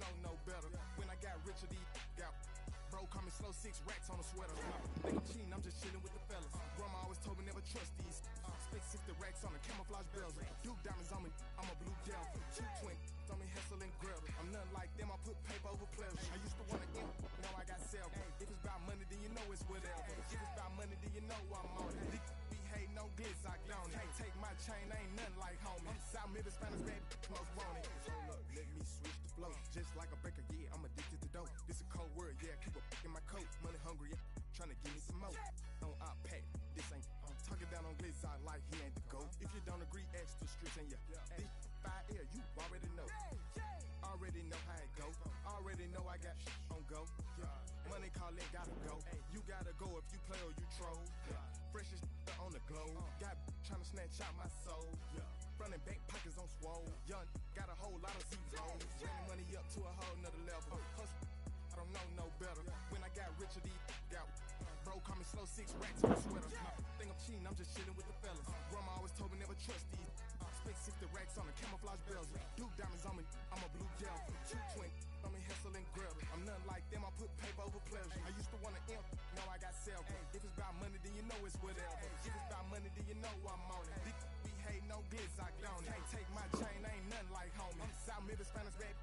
know no better. When I got rich, these got bro, call me slow, 6 racks on a sweater. Think I'm cheating, I'm just chilling with the fellas. Grandma always told me never trust these. Spent 60 racks on the camouflage bells. Duke diamonds on me, I'm a blue gel. 220 on me, Hessel and Grill. I'm nothing like them, I put paper over pleasure. I used to want to imp, now I got self. If it's about money, then you know it's whatever. If it's about money, then you know I'm on it. Be hate no glitz, I don't it. Can't take my chain, ain't nothing like homie. South Middle Spanish, baby, most want it. Hold up, let me switch the flow. Just like a baker, yeah, I'm addicted to dope. This a cold word, yeah, keep a in my coat. Money hungry, yeah, trying to give me some more. On I pack, this ain't talking down on glitz, I like he ain't the GOAT. If you don't agree, ask the streets and yeah. This fire air, you already know. Already know how it go. Already know I got on go. Money calling, gotta go. You gotta go if you play or you troll. Freshest on the globe. Got trying to snatch out my soul. Running back pockets on swole. Young, got a whole lot of zeros. Running money up to a whole nother level. Hustle, I don't know no better. When I got richer, these got bro, call me slow, 6 racks on a sweater. Think I'm cheating, I'm just chilling with the fellas. Grandma always told me never trust these. Spent 60 racks on the camouflage bells. Duke diamonds on me, I'm a blue gel. 220 on me, Hessel and Grill. I'm nothing like them, I put paper over pleasure. I used to want to imp, now I got self. If it's about money, then you know it's whatever. If it's about money, then you know I'm on it. Be hate no glitz, I don't it. Can't take my chain, ain't nothing like homie. South Middle Spanish, baby,